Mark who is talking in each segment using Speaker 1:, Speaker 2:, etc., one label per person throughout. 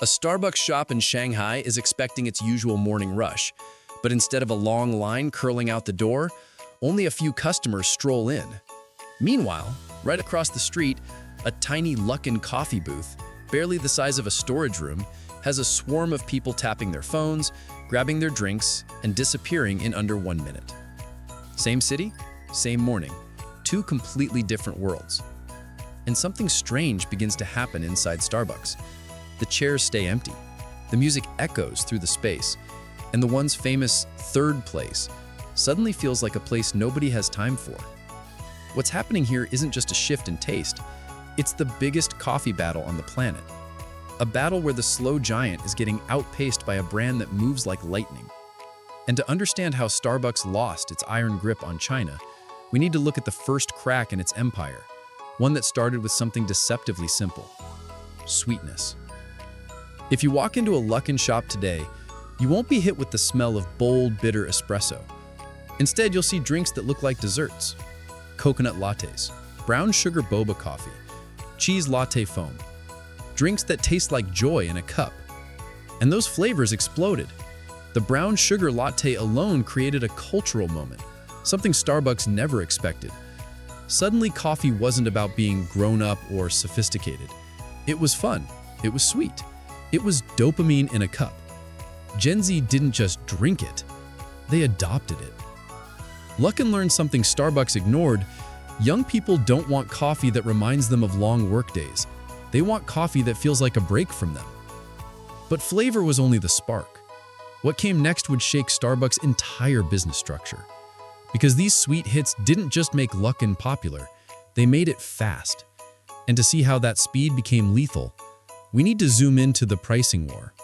Speaker 1: A Starbucks shop in Shanghai is expecting its usual morning rush, but instead of a long line curling out the door, only a few customers stroll in. Meanwhile, right across the street, a tiny Luckin Coffee booth, barely the size of a storage room, has a swarm of people tapping their phones, grabbing their drinks, and disappearing in under 1 minute. Same city, same morning, two completely different worlds. And something strange begins to happen inside Starbucks. The chairs stay empty, the music echoes through the space, and the once famous third place suddenly feels like a place nobody has time for. What's happening here isn't just a shift in taste, it's the biggest coffee battle on the planet. A battle where the slow giant is getting outpaced by a brand that moves like lightning. And to understand how Starbucks lost its iron grip on China, we need to look at the first crack in its empire, one that started with something deceptively simple: sweetness. If you walk into a Luckin shop today, you won't be hit with the smell of bold, bitter espresso. Instead, you'll see drinks that look like desserts: coconut lattes, brown sugar boba coffee, cheese latte foam, drinks that taste like joy in a cup. And those flavors exploded. The brown sugar latte alone created a cultural moment, something Starbucks never expected. Suddenly, coffee wasn't about being grown up or sophisticated. It was fun. It was sweet. It was dopamine in a cup. Gen Z didn't just drink it, they adopted it. Luckin learned something Starbucks ignored. Young people don't want coffee that reminds them of long workdays. They want coffee that feels like a break from them. But flavor was only the spark. What came next would shake Starbucks' entire business structure. Because these sweet hits didn't just make Luckin popular, they made it fast. And to see how that speed became lethal, we need to zoom into the pricing war.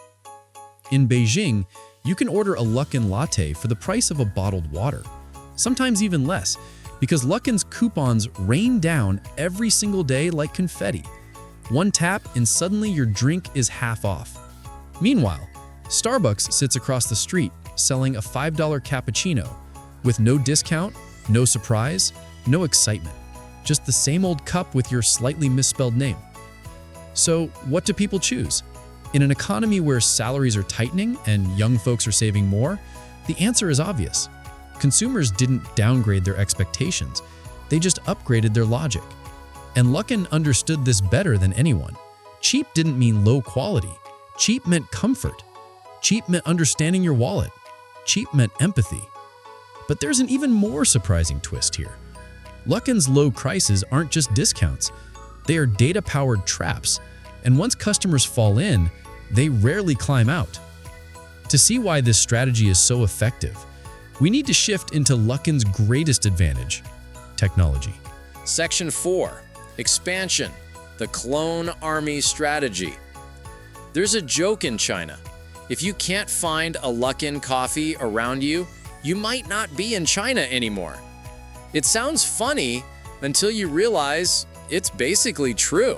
Speaker 1: In Beijing, you can order a Luckin latte for the price of a bottled water, sometimes even less, because Luckin's coupons rain down every single day like confetti. One tap and suddenly your drink is half off. Meanwhile, Starbucks sits across the street selling a $5 cappuccino with no discount, no surprise, no excitement. Just the same old cup with your slightly misspelled name. So, what do people choose? In an economy where salaries are tightening and young folks are saving more, the answer is obvious. Consumers didn't downgrade their expectations, they just upgraded their logic. And Luckin understood this better than anyone. Cheap didn't mean low quality. Cheap meant comfort. Cheap meant understanding your wallet. Cheap meant empathy. But there's an even more surprising twist here. Luckin's low prices aren't just discounts. They are data-powered traps, and once customers fall in, they rarely climb out. To see why this strategy is so effective, we need to shift into Luckin's greatest advantage: technology.
Speaker 2: Section 4. Expansion. The clone army strategy. There's a joke in China. If you can't find a Luckin Coffee around you, you might not be in China anymore. It sounds funny until you realize it's basically true.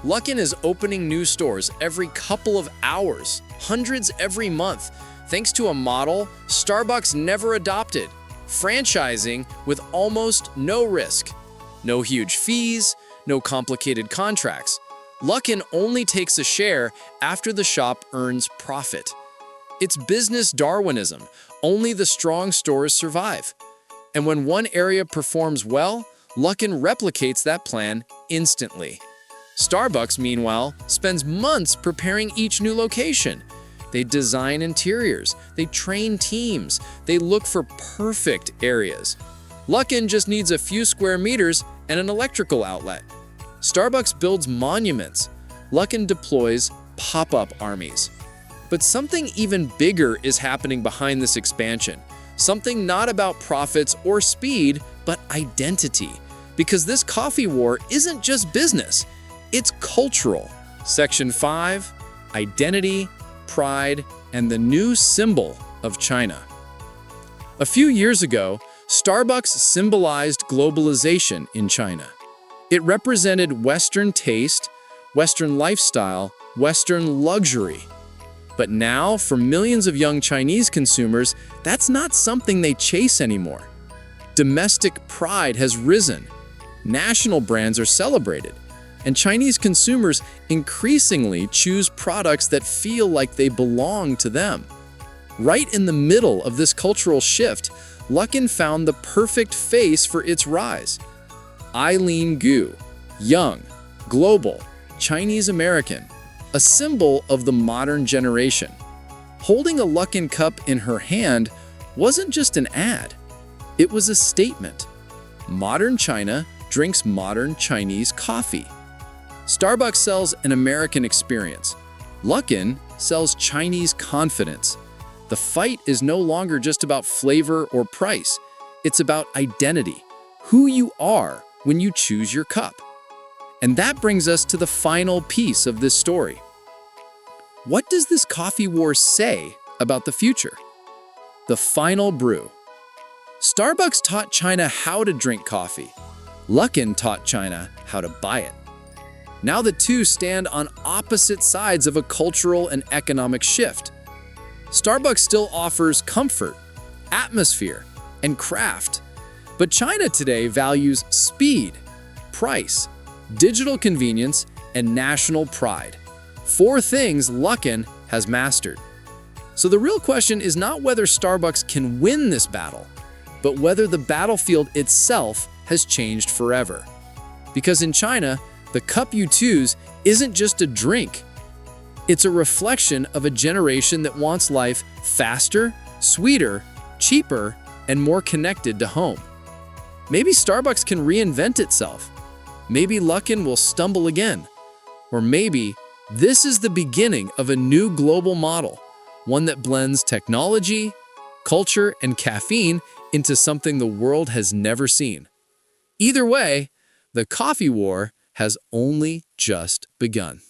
Speaker 2: Luckin is opening new stores every couple of hours, hundreds every month, thanks to a model Starbucks never adopted: franchising with almost no risk. No huge fees, no complicated contracts. Luckin only takes a share after the shop earns profit. It's business Darwinism. Only the strong stores survive. And when one area performs well, Luckin replicates that plan instantly. Starbucks, meanwhile, spends months preparing each new location. They design interiors, they train teams, they look for perfect areas. Luckin just needs a few square meters and an electrical outlet. Starbucks builds monuments. Luckin deploys pop-up armies. But something even bigger is happening behind this expansion. Something not about profits or speed, but identity. Because this coffee war isn't just business, it's cultural. Section 5. Identity, pride, and the new symbol of China. A few years ago, Starbucks symbolized globalization in China. It represented Western taste, Western lifestyle, Western luxury. But now, for millions of young Chinese consumers, that's not something they chase anymore. Domestic pride has risen. National brands are celebrated. and Chinese consumers increasingly choose products that feel like they belong to them. Right in the middle of this cultural shift, Luckin found the perfect face for its rise. Eileen Gu, young, global, Chinese-American, a symbol of the modern generation. Holding a Luckin cup in her hand wasn't just an ad, it was a statement. Modern China drinks modern Chinese coffee. Starbucks sells an American experience. Luckin sells Chinese confidence. The fight is no longer just about flavor or price. It's about identity, who you are when you choose your cup. And that brings us to the final piece of this story. What does this coffee war say about the future? The final brew. Starbucks taught China how to drink coffee. Luckin taught China how to buy it. Now the two stand on opposite sides of a cultural and economic shift. Starbucks still offers comfort, atmosphere, and craft. But China today values speed, price, digital convenience, and national pride. 4 things Luckin has mastered. So the real question is not whether Starbucks can win this battle, but whether the battlefield itself has changed forever. Because in China, the cup you choose isn't just a drink. It's a reflection of a generation that wants life faster, sweeter, cheaper, and more connected to home. Maybe Starbucks can reinvent itself. Maybe Luckin will stumble again. Or maybe this is the beginning of a new global model, one that blends technology, culture, and caffeine into something the world has never seen. Either way, the coffee war has only just begun.